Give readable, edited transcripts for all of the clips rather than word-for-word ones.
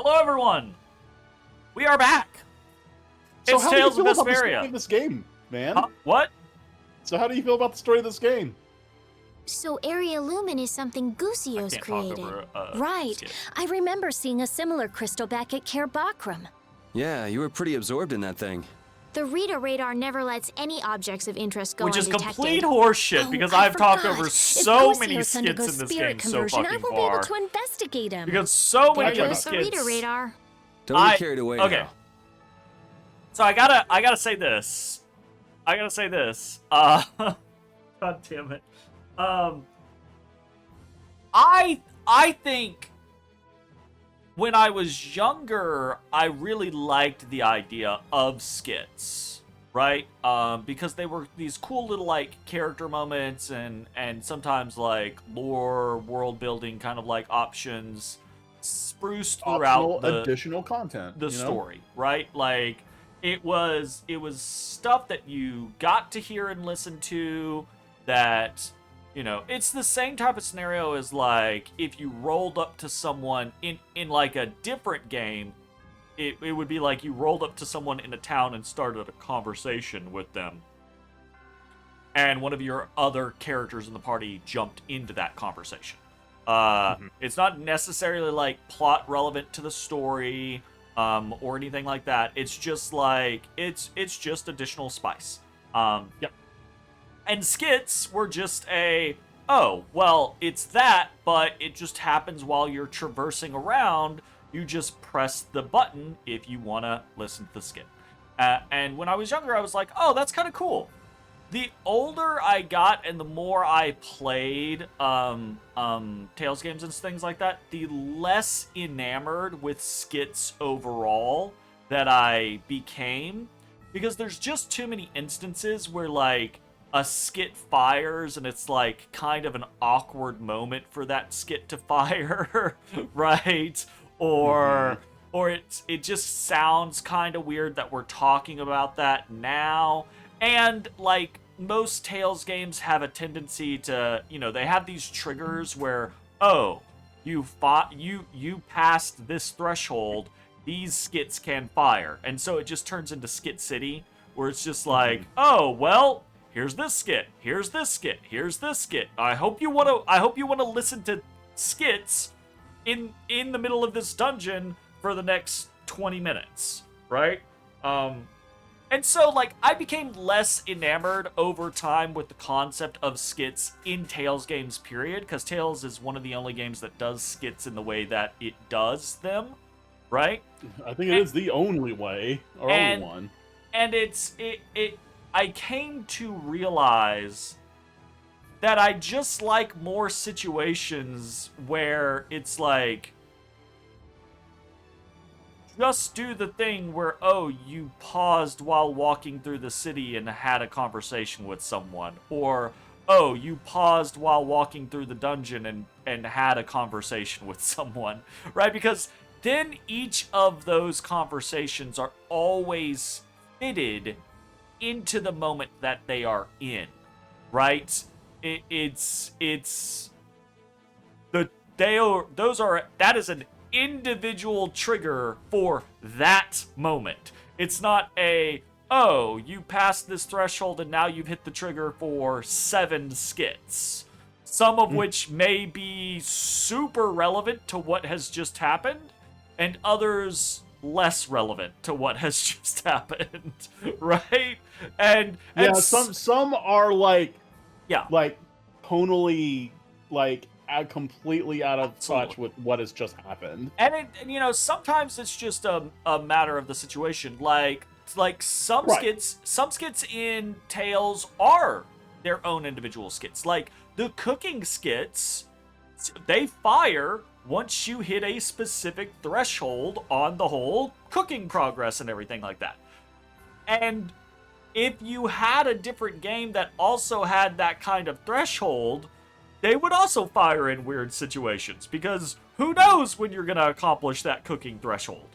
Hello, everyone. We are back. So It's how do you Tales of feel about the story Vesperia. of this game, man? What? So how do you feel about the story of this game? So Area Lumen is something I Gusio's can't created. talk over. Right. Skip. I remember seeing a similar crystal back at Care Bakram. Yeah, you were pretty absorbed in that thing. The Rita radar never lets any objects of interest go Which is undetected. complete horseshit Oh, because I I've talked forgot. over If so many Gusios skits undergoes in this spirit game so conversion, fucking I won't far. be able to investigate him. Because so many Get of the with the Rita skits. radar. Don't get carried away Okay. now. So I gotta say this. God damn it. I think when I was younger, I really liked the idea of skits, right? Because they were these cool little like character moments and sometimes like lore, world building kind of like options spruced throughout Optional additional content. the story, right? Like it was stuff that you got to hear and listen to that, you know, it's the same type of scenario as like if you rolled up to someone in like a different game, it would be like you rolled up to someone in a town and started a conversation with them. And one of your other characters in the party jumped into that conversation. It's not necessarily like plot relevant to the story or anything like that. It's just like it's just additional spice. Yep. And skits were just oh, well, it's that, but it just happens while you're traversing around. You just press the button if you want to listen to the skit. And when I was younger, I was like, oh, that's kind of cool. The older I got and the more I played Tales games and things like that, the less enamored with skits overall that I became. Because there's just too many instances where, like, a skit fires and it's, like, kind of an awkward moment for that skit to fire, right? Or it just sounds kind of weird that we're talking about that now. And, like, most Tales games have a tendency to, you know, they have these triggers where, oh, you passed this threshold, these skits can fire. And so it just turns into Skit City, where it's just like, oh, well, here's this skit, here's this skit, here's this skit. I hope you want to listen to skits in the middle of this dungeon for the next 20 minutes, right? And so, like, I became less enamored over time with the concept of skits in Tales games, period, because Tales is one of the only games that does skits in the way that it does them, right? I think it is the only way, or only one. And I came to realize that I just like more situations where it's like, just do the thing where, oh, you paused while walking through the city and had a conversation with someone. Or, oh, you paused while walking through the dungeon and had a conversation with someone, right? Because then each of those conversations are always fitted into the moment that they are in, right? That is an individual trigger for that moment. It's not oh, you passed this threshold and now you've hit the trigger for 7 skits. Some of which may be super relevant to what has just happened, and others less relevant to what has just happened, right? And some are like, yeah, like tonally, like completely out of Absolutely. touch with what has just happened. And you know, sometimes it's just a matter of the situation. Like some skits in Tales are their own individual skits. Like the cooking skits, they fire once you hit a specific threshold on the whole cooking progress and everything like that. And if you had a different game that also had that kind of threshold, they would also fire in weird situations, because who knows when you're going to accomplish that cooking threshold.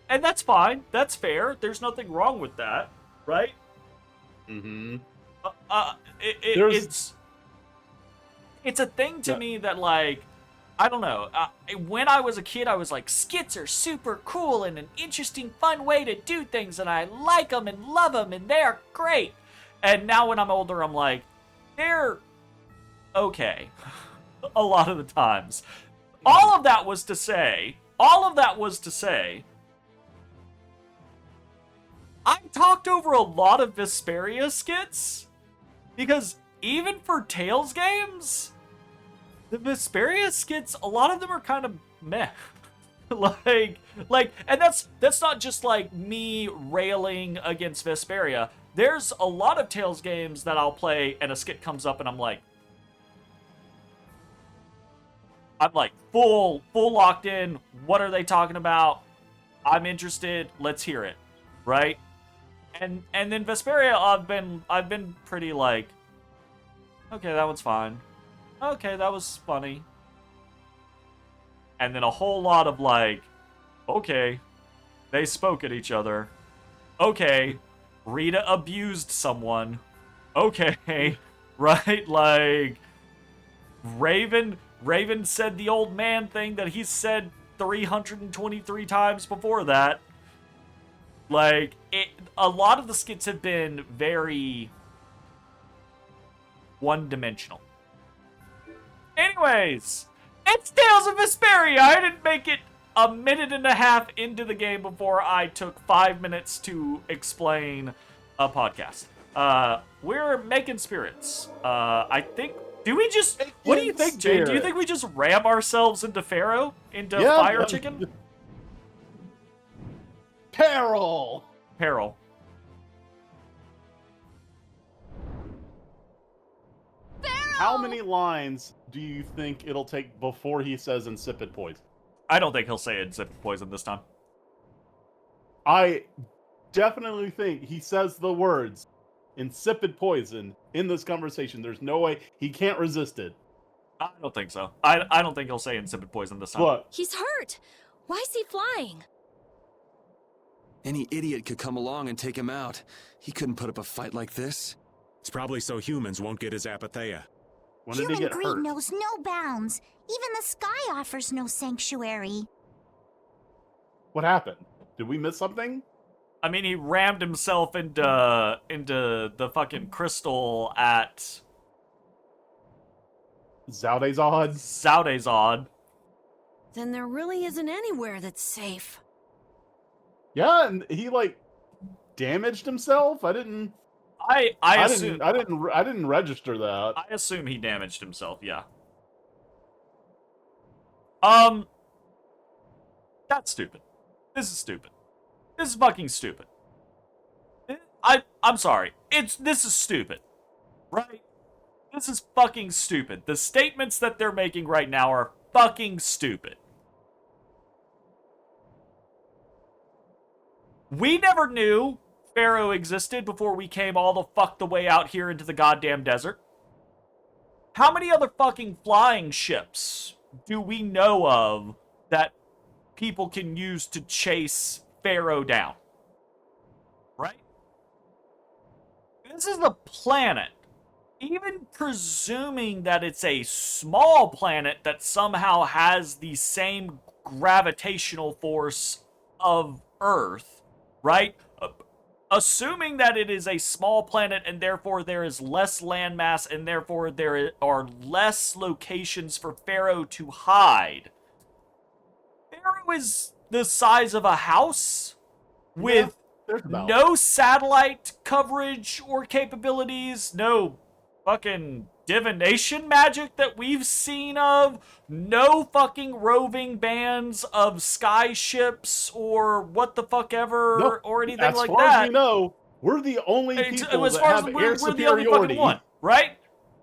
And that's fine. That's fair. There's nothing wrong with that, right? Mm-hmm. It's a thing to me that, like, I don't know. When I was a kid, I was like, skits are super cool and an interesting, fun way to do things, and I like them and love them, and they're great. And now when I'm older, I'm like, they're okay. A lot of the times. All of that was to say, I talked over a lot of Vesperia skits, because even for Tales games, the Vesperia skits, a lot of them are kind of meh. And that's not just like me railing against Vesperia. There's a lot of Tales games that I'll play and a skit comes up and I'm like full locked in. What are they talking about? I'm interested. Let's hear it. Right? And then Vesperia, I've been pretty like, okay, that one's fine. Okay, that was funny. And then a whole lot of like, okay, they spoke at each other. Okay, Rita abused someone. Okay, right? Like, Raven said the old man thing that he said 323 times before that. Like, a lot of the skits have been very one-dimensional. Anyways, it's Tales of Vesperia. I didn't make it a minute and a half into the game before I took 5 minutes to explain a podcast. We're making spirits. I think. Do we just? What do you think, Jay? Do you think we just ram ourselves into Pharaoh? Into Fire Chicken? Peril. How many lines do you think it'll take before he says insipid poison? I don't think he'll say insipid poison this time. I definitely think he says the words insipid poison in this conversation. There's no way he can't resist it. I don't think so. I don't think he'll say insipid poison this time. Look, He's hurt. Why is he flying? Any idiot could come along and take him out. He couldn't put up a fight like this. It's probably so humans won't get his apatheia. when did he Human get greed hurt? knows no bounds. Even the sky offers no sanctuary. What happened? Did we miss something? I mean, he rammed himself into the fucking crystal at Zaudazod. Then there really isn't anywhere that's safe. Yeah, and he like damaged himself. I didn't register that. I assume he damaged himself, yeah. That's stupid. This is stupid. This is fucking stupid. I'm sorry. This is stupid. Right? This is fucking stupid. The statements that they're making right now are fucking stupid. We never knew Pharaoh existed before we came all the fuck the way out here into the goddamn desert. How many other fucking flying ships do we know of that people can use to chase Pharaoh down? Right? This is a planet. Even presuming that it's a small planet that somehow has the same gravitational force of Earth, right? Assuming that it is a small planet and therefore there is less landmass and therefore there are less locations for Pharaoh to hide. Pharaoh is the size of a house with no satellite coverage or capabilities, no fucking divination magic that we've seen of, no fucking roving bands of sky ships or what the fuck ever, or anything like that. As far as we know, we're the only people that have air superiority. The only fucking one, right?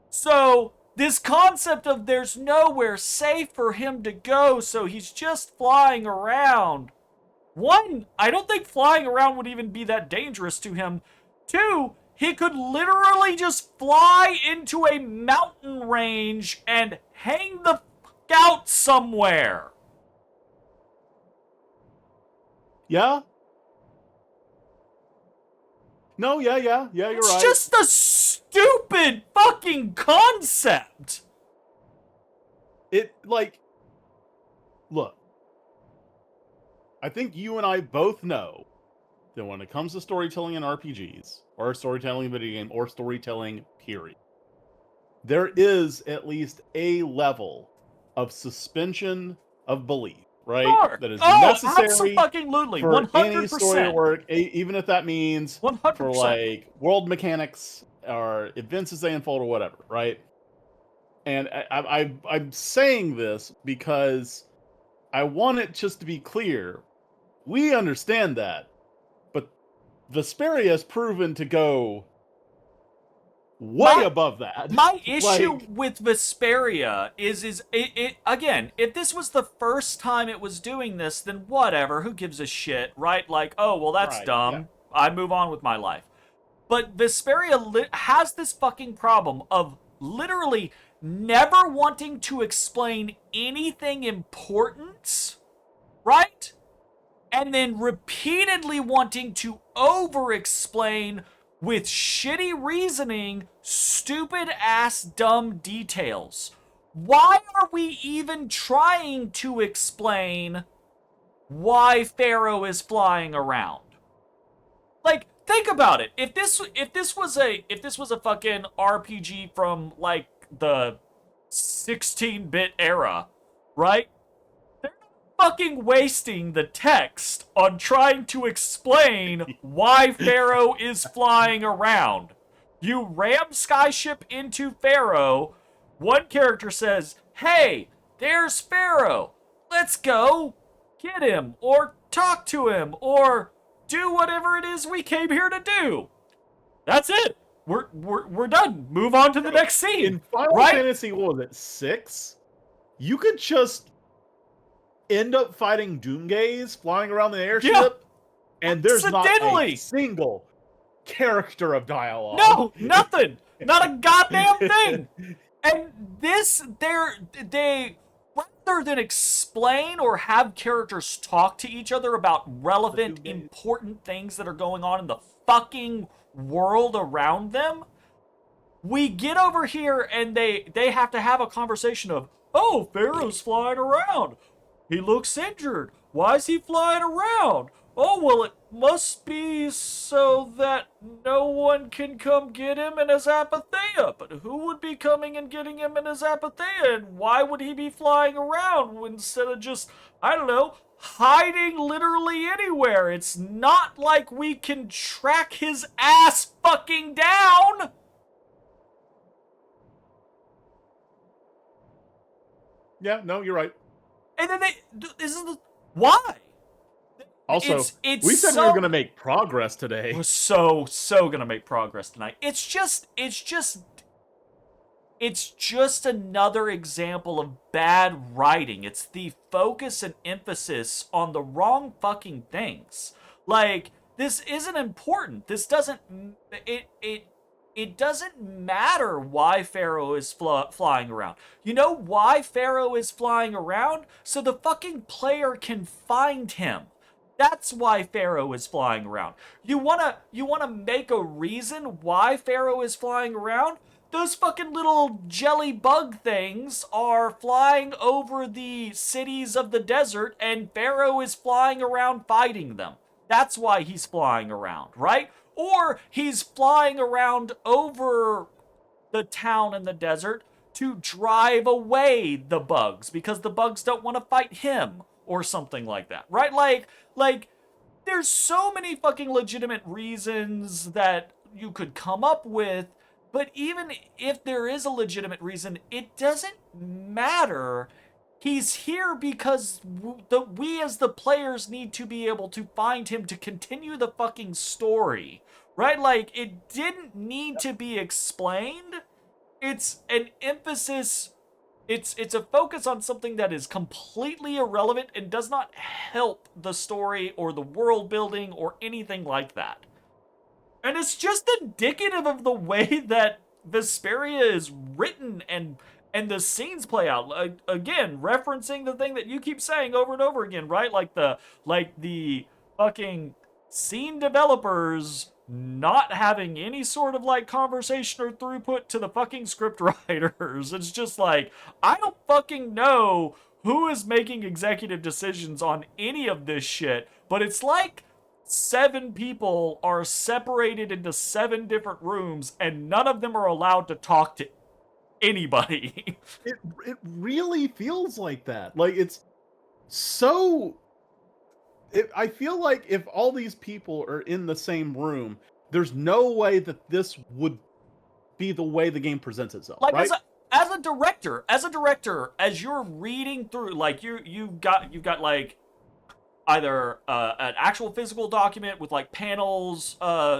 So this concept of there's nowhere safe for him to go, so he's just flying around. One, I don't think flying around would even be that dangerous to him. Two, he could literally just fly into a mountain range and hang the fuck out somewhere. Yeah? No, yeah, you're right. It's just a stupid fucking concept. It, like, look, I think you and I both know that when it comes to storytelling in RPGs, or storytelling in video game, or storytelling, period, there is at least a level of suspension of belief, right? Sure. That is Oh, necessary absolutely, for any story to 100%. work, even if that means for 100%. like world mechanics or events as they unfold or whatever, right? And I'm saying this because I want it just to be clear. We understand that, but Vesperia has proven to go way above that. My issue Like, with Vesperia is it again, if this was the first time it was doing this, then whatever, who gives a shit, right? Like, oh, well, that's right, dumb. yeah. I move on with my life. But Vesperia has this fucking problem of literally never wanting to explain anything important, right? And then repeatedly wanting to over-explain with shitty reasoning, stupid ass dumb details. Why are we even trying to explain why Pharaoh is flying around? Like, think about it. If this was a fucking RPG from like the 16-bit era, right? Fucking wasting the text on trying to explain why Pharaoh is flying around. You ram Skyship into Pharaoh. One character says, "Hey, there's Pharaoh. Let's go get him, or talk to him, or do whatever it is we came here to do." That's it. We're done. Move on to the next scene. In Final right? Fantasy, what was it, 6? You could just end up fighting Doomgaze flying around the airship, and there's not Accidentally. a single character of dialogue. No, nothing. Not a goddamn thing. And this, they rather than explain or have characters talk to each other about relevant, important things that are going on in the fucking world around them, we get over here and they have to have a conversation of, oh, Pharaoh's flying around. He looks injured. Why is he flying around? Oh, well, it must be so that no one can come get him in his Apatheia. But who would be coming and getting him in his Apatheia? And why would he be flying around instead of just, I don't know, hiding literally anywhere? It's not like we can track his ass fucking down. Yeah, no, you're right. And then why? Also, it's we said we were going to make progress today. We're so gonna make progress tonight. It's just another example of bad writing. It's the focus and emphasis on the wrong fucking things. Like, this isn't important. This doesn't it doesn't matter why Pharaoh is flying around. You know why Pharaoh is flying around? So the fucking player can find him. That's why Pharaoh is flying around. You wanna make a reason why Pharaoh is flying around? Those fucking little jelly bug things are flying over the cities of the desert, and Pharaoh is flying around fighting them. That's why he's flying around, right? Or he's flying around over the town in the desert to drive away the bugs because the bugs don't want to fight him or something like that, right? Like there's so many fucking legitimate reasons that you could come up with, but even if there is a legitimate reason, it doesn't matter. He's here because we as the players need to be able to find him to continue the fucking story, right? Like, it didn't need to be explained. It's an emphasis, it's a focus on something that is completely irrelevant and does not help the story or the world building or anything like that. And it's just indicative of the way that Vesperia is written and the scenes play out. Again, referencing the thing that you keep saying over and over again, right? Like the fucking scene developers not having any sort of like conversation or throughput to the fucking script writers. It's just like, I don't fucking know who is making executive decisions on any of this shit, but it's like 7 people are separated into 7 different rooms and none of them are allowed to talk to anybody. It really feels like that. Like it's so. I feel like if all these people are in the same room, there's no way that this would be the way the game presents itself. Like right? as a director, as you're reading through, like you've got like either an actual physical document with like panels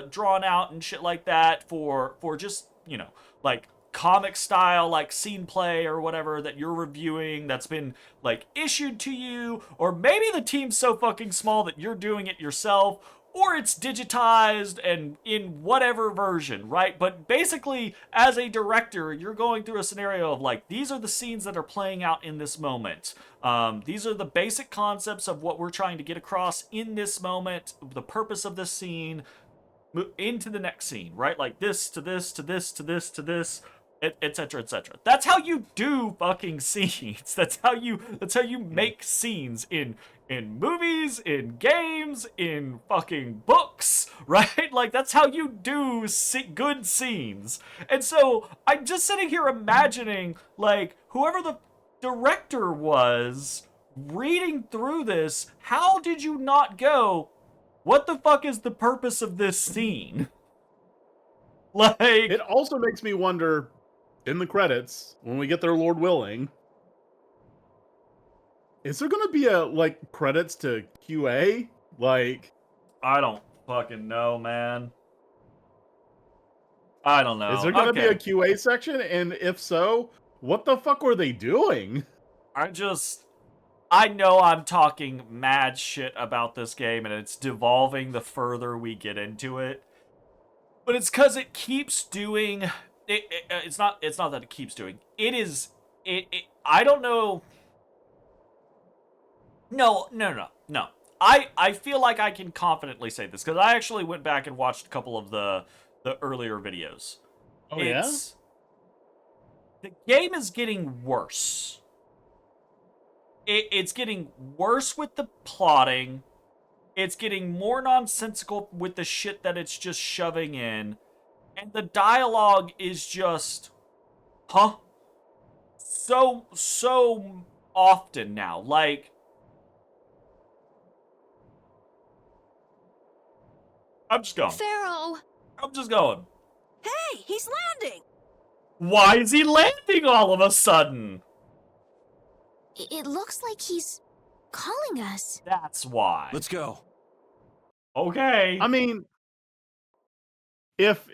drawn out and shit like that for just, you know, like comic style, like scene play or whatever that you're reviewing that's been like issued to you, or maybe the team's so fucking small that you're doing it yourself, or it's digitized and in whatever version, right? But basically, as a director, you're going through a scenario of like, these are the scenes that are playing out in this moment. These are the basic concepts of what we're trying to get across in this moment, the purpose of this scene, into the next scene, right? Like this to this to this to this to this, etc., etc. That's how you do fucking scenes. That's how you make scenes in movies, in games, in fucking books, right? Like that's how you do good scenes. And so I'm just sitting here imagining like whoever the director was reading through this, how did you not go, what the fuck is the purpose of this scene? Like, It also makes me wonder, in the credits, when we get there, Lord willing, is there gonna be a, like, credits to QA? Like, I don't fucking know, man. I don't know. is there gonna be a QA section? And if so, what the fuck were they doing? I know I'm talking mad shit about this game, and it's devolving the further we get into it. But it's because it keeps doing... It's not that it keeps doing. It is... I don't know... No. I feel like I can confidently say this, because I actually went back and watched a couple of the earlier videos. Oh, yeah? The game is getting worse. It's getting worse with the plotting. It's getting more nonsensical with the shit that it's just shoving in. And the dialogue is just... Huh? So often now. Like... I'm just going. Pharaoh! I'm just going. Hey, he's landing! Why is he landing all of a sudden? It looks like he's calling us. That's why. Let's go. Okay. I mean, if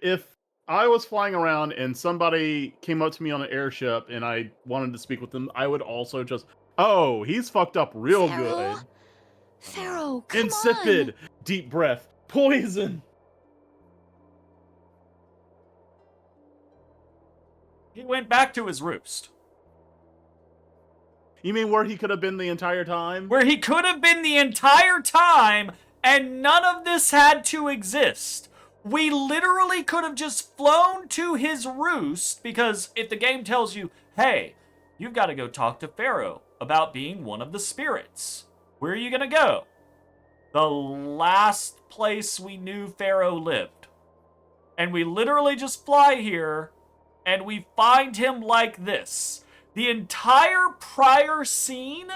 I was flying around and somebody came up to me on an airship and I wanted to speak with them, I would also just, oh, he's fucked up real good. Pharaoh, come Insipid, deep breath, poison. He went back to his roost. You mean where he could have been the entire time? Where he could have been the entire time, and none of this had to exist. We literally could have just flown to his roost, because if the game tells you, hey, you've got to go talk to Pharaoh about being one of the spirits. Where are you going to go? The last place we knew Pharaoh lived. And we literally just fly here, and we find him like this. The entire prior scene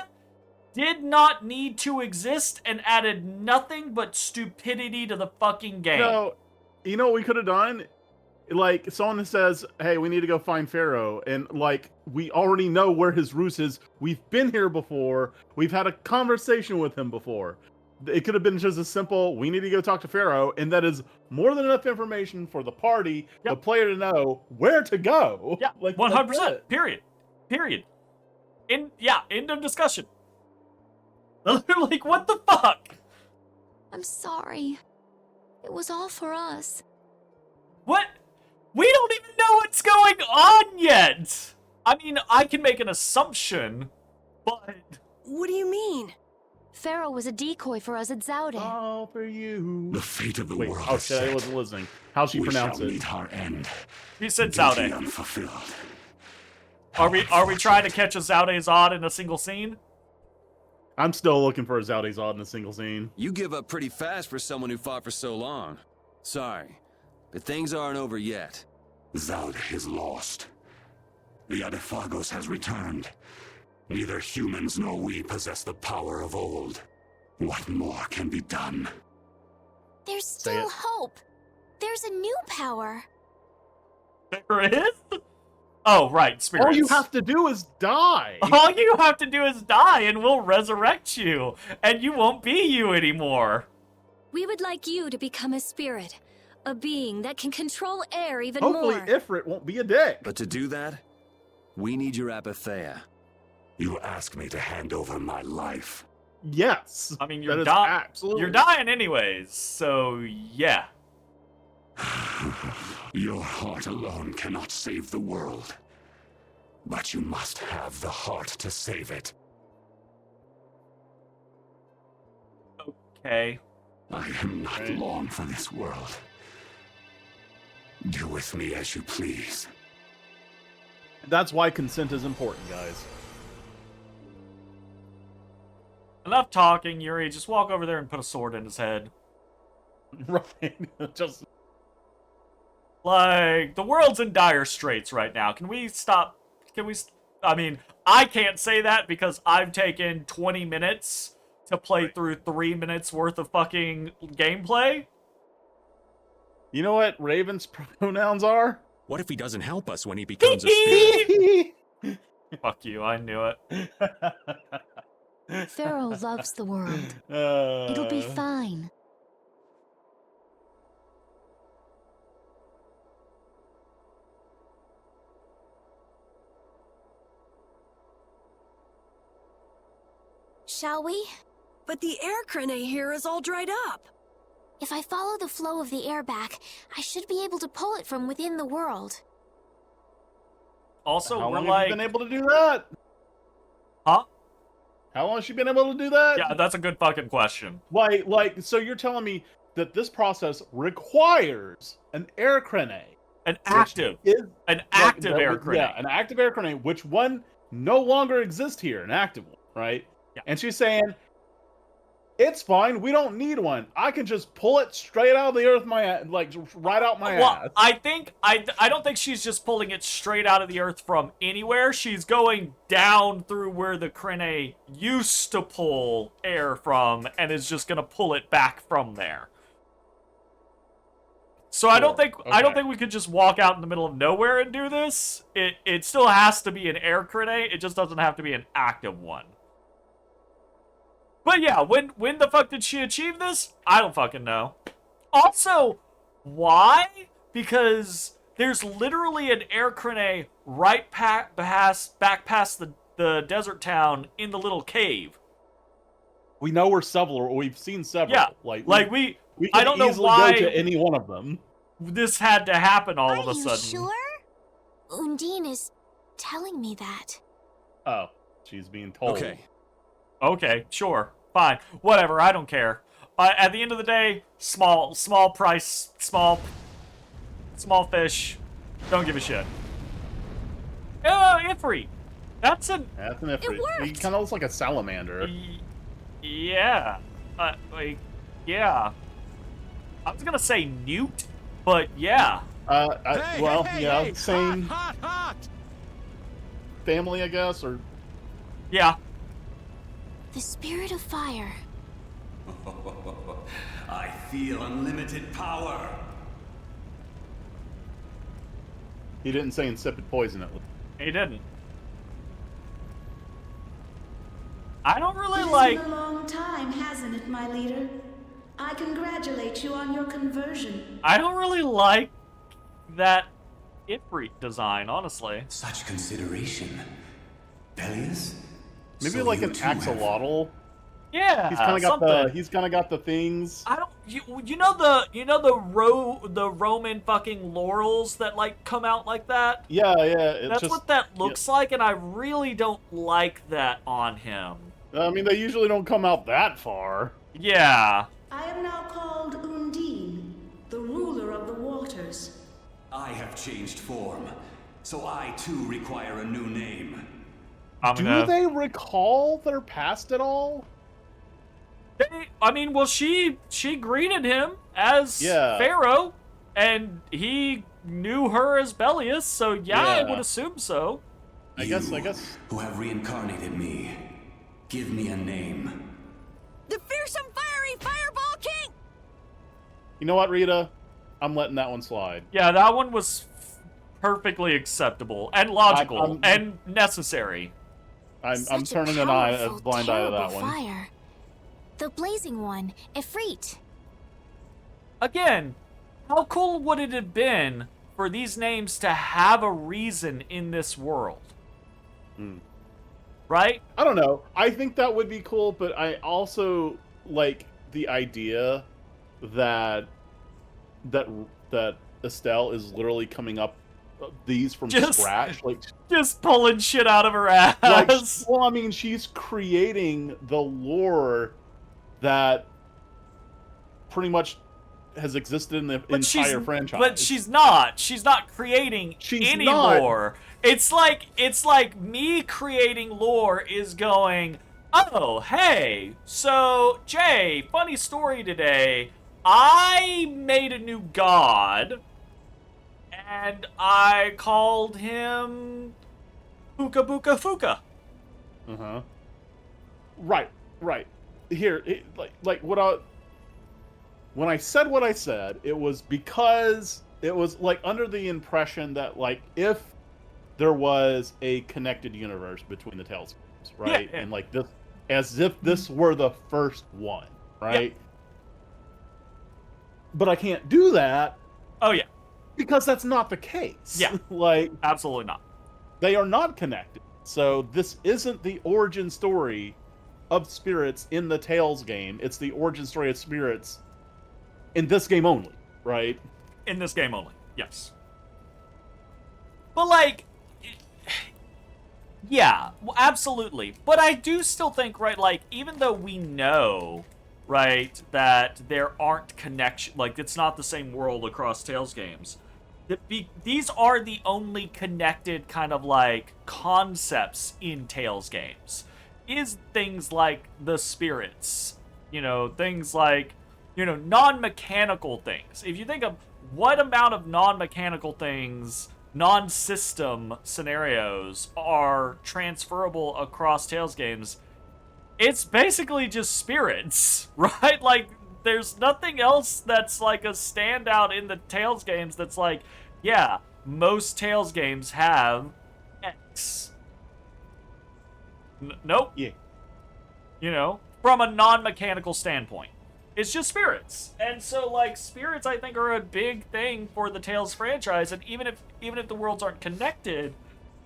did not need to exist and added nothing but stupidity to the fucking game. No, you know what we could have done? Like, someone says, hey, we need to go find Pharaoh, and, like, we already know where his roost is. We've been here before. We've had a conversation with him before. It could have been just as simple, we need to go talk to Pharaoh, and that is more than enough information for the party, the player to know where to go. Yeah, like 100%. Period. End of discussion. Like, what the fuck? I'm sorry. It was all for us. What? We don't even know what's going on yet! I mean, I can make an assumption, but... What do you mean? Pharaoh was a decoy for us at Zaude. All for you. The fate of the Wait, world. oh is shit, I set. wasn't listening. How'd she We pronounce shall it? meet our end. He said Duty Zaude. unfulfilled. Are we trying to catch a Zaude Zod in a single scene? I'm still looking for a Zaude Zod in a single scene. You give up pretty fast for someone who fought for so long. Sorry, but things aren't over yet. Zaude is lost. The Adephagos has returned. Neither humans nor we possess the power of old. What more can be done? There's Say still it. hope. There's a new power. There is? Oh, right, spirits. All you have to do is die. All you have to do is die and we'll resurrect you. And you won't be you anymore. We would like you to become a spirit, a being that can control air even Hopefully more. Ifrit won't be a dick. But to do that, we need your apatheia. You ask me to hand over my life. Yes. I mean, That you're is dying. absolutely. You're dying anyways, so yeah. Your heart alone cannot save the world. But you must have the heart to save it. Okay. I am not long for this world. Do with me as you please. That's why consent is important, guys. Enough talking, Yuri. Just walk over there and put a sword in his head. Right. Just Like, the world's in dire straits right now. Can we stop? I mean, I can't say that because I've taken 20 minutes to play through 3 minutes worth of fucking gameplay. You know what Raven's pronouns are? What if he doesn't help us when he becomes a spirit? Fuck you, I knew it. Pharaoh loves the world. It'll be fine. Shall we? But the air crane here is all dried up. If I follow the flow of the air back, I should be able to pull it from within the world. Also, How we're long have like... you been able to do that? Huh? How long has she been able to do that? Yeah, that's a good fucking question. So you're telling me that this process requires an air crane. An active air crane. Yeah, an active air crane, which one no longer exists here, an active one, right? Yeah. And she's saying, it's fine, we don't need one. I can just pull it straight out of the earth, right out my Well, ass. I don't think she's just pulling it straight out of the earth from anywhere. She's going down through where the crane used to pull air from and is just gonna pull it back from there. So I don't think we could just walk out in the middle of nowhere and do this. It still has to be an air crane. It just doesn't have to be an active one. But yeah, when the fuck did she achieve this? I don't fucking know. Also, why? Because there's literally an air crane right back past the desert town in the little cave. We know we've seen several. Yeah, we can I don't know easily why go to any one of them. this had to happen all of a Are you sudden. sure? Undine is telling me that. Oh, she's being told. Okay, Sure, fine, whatever. I don't care. At the end of the day, small price, small fish. Don't give a shit. Ifrit. That's an That's an Ifrit. He worked! kind of looks like a salamander. yeah. Yeah. I was gonna say newt, but yeah. Same Hot, hot! family, I guess, or Yeah. The spirit of fire. I feel unlimited power. he didn't say insipid poison at least. He didn't. I don't really It's like... been a long time, hasn't it, my leader? I congratulate you on your conversion. I don't really like that Ifrit design, honestly. Such consideration. Peleus? Maybe So like you an too have- axolotl. Yeah, He's kind of got something. he's kind of got the things. I don't. You know the Roman fucking laurels that like come out like that. Yeah. It's That's just, what that looks like, and I really don't like that on him. I mean, they usually don't come out that far. Yeah. I am now called Undine, the ruler of the waters. I have changed form. So I too require a new name. Do they recall their past at all? I mean, well, she greeted him as Pharaoh, and he knew her as Bellius, so yeah, I would assume so. I guess. Who have reincarnated me, give me a name. The fearsome fiery fireball king! You know what, Rita? I'm letting that one slide. Yeah, that one was perfectly acceptable and logical and necessary. I'm turning a blind eye to that one. Fire. The blazing one, Ifrit. Again, how cool would it have been for these names to have a reason in this world? Right? I don't know. I think that would be cool, but I also like the idea that Estelle is literally coming up these from scratch, like just pulling shit out of her ass. Like, well, I mean, she's creating the lore that pretty much has existed in the entire franchise. But she's not. She's not creating any lore. It's like me creating lore is going, oh, hey, so, Jay, funny story today. I made a new god, and I called him Fuka Buka Fuka. Uh-huh. Right. Here, when I said what I said, it was because it was, like, under the impression that, like, if there was a connected universe between the Tales games, right? Yeah. And, like, this, as if this were the first one, right? Yeah. But I can't do that. Oh, yeah. Because that's not the case. Yeah. Like, absolutely not. They are not connected. So this isn't the origin story of spirits in the Tales game. It's the origin story of spirits in this game only, right? In this game only, yes. But, like, yeah, absolutely. But I do still think, right, like, even though we know, right, that there aren't connection, like, it's not the same world across Tales games, these are the only connected kind of, like, concepts in Tales games. Is things like the spirits, you know, things like, you know, non-mechanical things. If you think of what amount of non-mechanical things, non-system scenarios are transferable across Tales games, it's basically just spirits, right? Like, there's nothing else that's like a standout in the Tales games that's like, yeah, most Tales games have X. Nope. Yeah. You know, from a non-mechanical standpoint. It's just spirits. And so, like, spirits, I think, are a big thing for the Tales franchise, and even if the worlds aren't connected,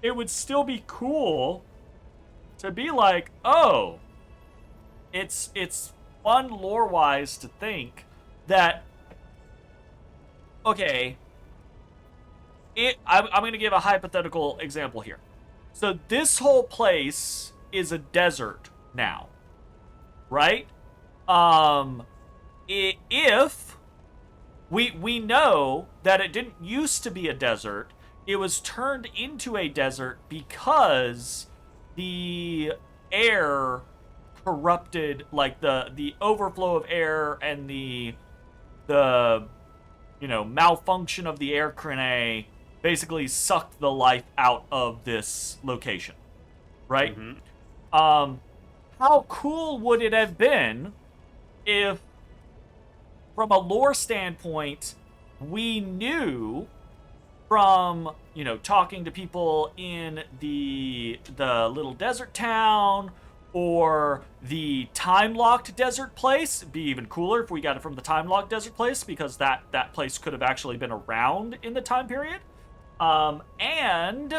it would still be cool to be like, oh, it's fun lore-wise to think that, okay, I'm going to give a hypothetical example here. So this whole place is a desert now, right? If we know that it didn't used to be a desert, it was turned into a desert because the air corrupted, like the overflow of air and the you know, malfunction of the air crane basically sucked the life out of this location, right? Mm-hmm. How cool would it have been if, from a lore standpoint, we knew from, you know, talking to people in the little desert town or the time-locked desert place? It'd be even cooler if we got it from the time-locked desert place, because that place could have actually been around in the time period. And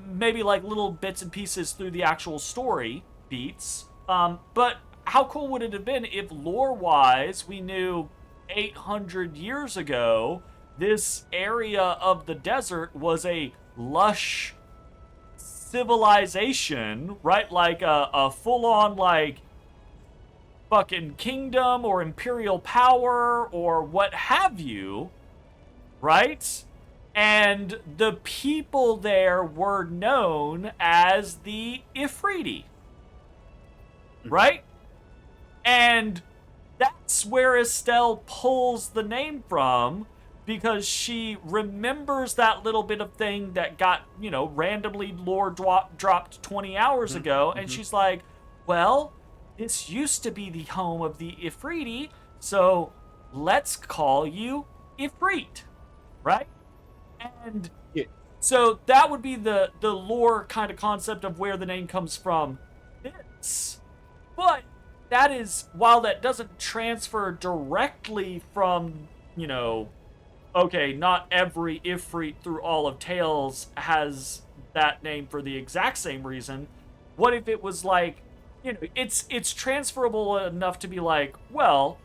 maybe like little bits and pieces through the actual story beats. But how cool would it have been if lore-wise we knew 800 years ago this area of the desert was a lush civilization, right? Like a full-on, like, fucking kingdom or imperial power or what have you, right? And the people there were known as the Ifriti. Right? And that's where Estelle pulls the name from, because she remembers that little bit of thing that got, randomly lore dropped 20 hours ago, and she's like, well, this used to be the home of the Ifriti, so let's call you Ifrit, right? And so that would be the lore kind of concept of where the name comes from. This. But that is, while that doesn't transfer directly from, okay, not every Ifrit through all of Tales has that name for the exact same reason. What if it was like, it's transferable enough to be like, well,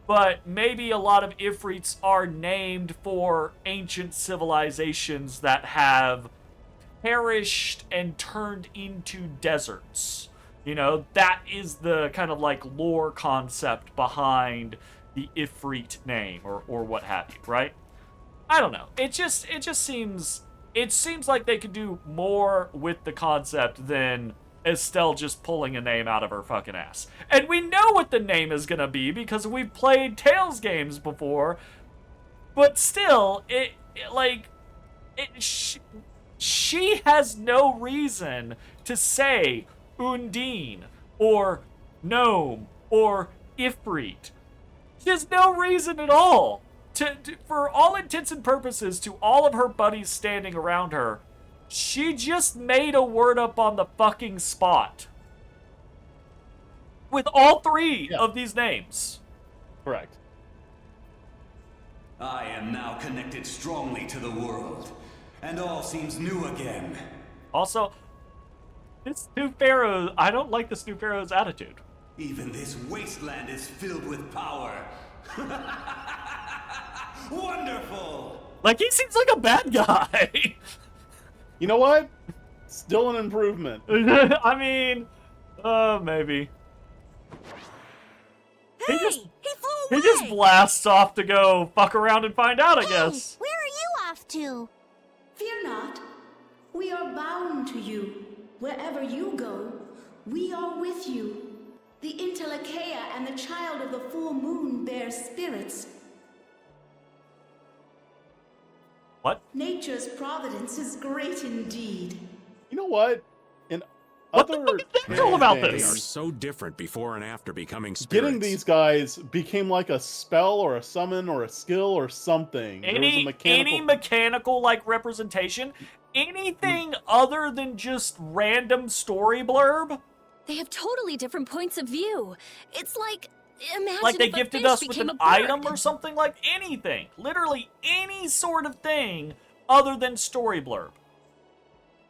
but maybe a lot of Ifrits are named for ancient civilizations that have perished and turned into deserts. That is the kind of like lore concept behind the Ifrit name or what have you, right? I don't know. It just seems like they could do more with the concept than Estelle just pulling a name out of her fucking ass. And we know what the name is gonna be because we've played Tales games before. But still, she has no reason to say Undine or Gnome or Ifrit. She has no reason at all. For all intents and purposes, to all of her buddies standing around her, she just made a word up on the fucking spot. With all three of these names. Correct. I am now connected strongly to the world, and all seems new again. Also, this new Pharaoh, I don't like this new Pharaoh's attitude. Even this wasteland is filled with power. Wonderful! Like, he seems like a bad guy. You know what? Still an improvement. I mean, maybe. Hey, he flew away! He just blasts off to go fuck around and find out, I guess. Where are you off to? Fear not. We are bound to you. Wherever you go, we are with you. The Interlakeia and the Child of the Full Moon bear spirits. What? Nature's providence is great indeed. You know what? In what other the fuck is all about They this? are so different before and after becoming spirits. Getting these guys became like a spell or a summon or a skill or something. There was a Any mechanical like representation, anything other than just random story blurb. They have totally different points of view. It's like, imagine Like they if a gifted fish us with became an a bird. item or something, like anything. Literally any sort of thing other than story blurb.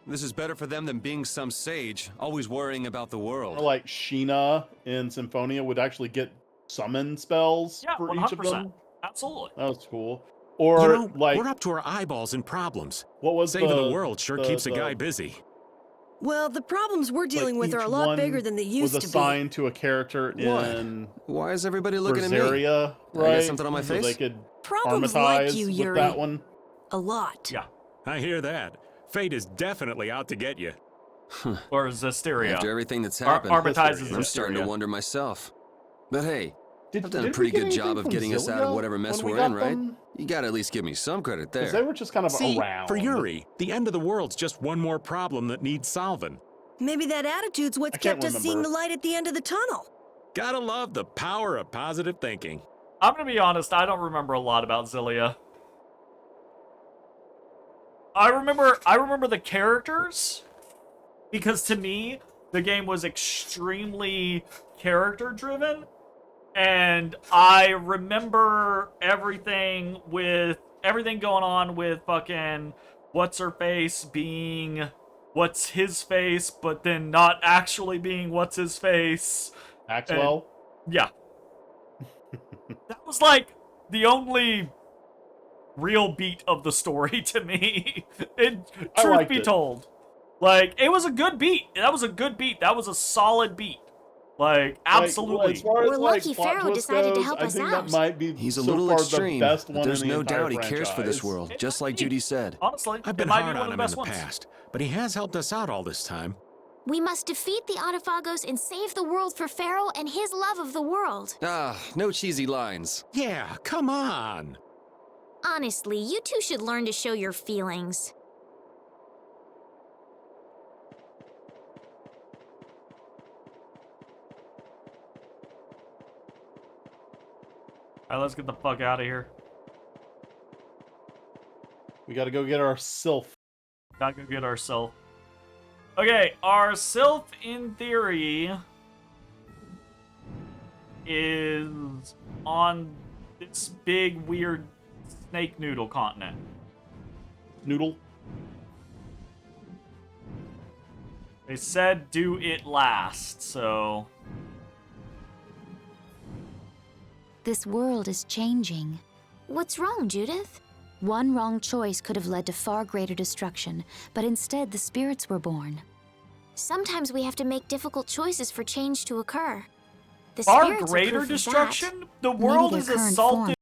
This is better for them than being some sage, always worrying about the world. Or like Sheena in Symphonia would actually get summon spells for 100%. each of them. Absolutely. That was cool. Or like, we're up to our eyeballs in problems. what was Saving the world sure keeps a the- guy busy. Well, the problems we're dealing like with are a each lot one bigger than they used was to be. assigned to a character in Why is everybody looking at me? Berseria, I got right? something on my So face? they could Problems like armatize you, with Yuri. that one. A lot. Yeah. I hear that. Fate is definitely out to get you. Or Zestiria. After everything that's happened, Armatizes I'm starting to Zestiria. wonder myself. But hey, Did, I've done a did we pretty get good job anything of from getting us out of Zillia whatever mess when we we're got in, right? them? You gotta at least give me some credit there. Because they were just kind of See, around. for Yuri, the end of the world's just one more problem that needs solving. Maybe that attitude's what's I can't kept us seeing the remember. light at the end of the tunnel. Gotta love the power of positive thinking. I'm gonna be honest, I don't remember a lot about Zillia. I remember the characters, because to me, the game was extremely character driven, and I remember everything going on with fucking what's her face being what's his face, but then not actually being what's his face. Maxwell? Yeah. That was like the only real beat of the story to me. Truth liked be it. told. Like, it was a good beat. That was a good beat. That was a solid beat. Like, absolutely. As far as We're like lucky plot Pharaoh twist decided to goes, help I us think out. that might be He's a so little far extreme, the best but one there's in the no entire doubt he cares for this franchise. world, It just might like be. Judy said. Honestly, I've it been might be hard one on of him the in best the ones. past, but he has helped us out all this time. We must defeat the Autophagos and save the world for Pharaoh and his love of the world. Ah, no cheesy lines. Yeah, come on. Honestly, you two should learn to show your feelings. Alright, let's get the fuck out of here. We got to go get our sylph. Gotta go get our sylph. Okay, our sylph, in theory, is on this big, weird snake noodle continent. Noodle. They said do it last, so... This world is changing. What's wrong, Judith? One wrong choice could have led to far greater destruction, but instead the spirits were born. Sometimes we have to make difficult choices for change to occur. The Far spirits are greater proof of that. destruction? The Maybe world their is current assaulted form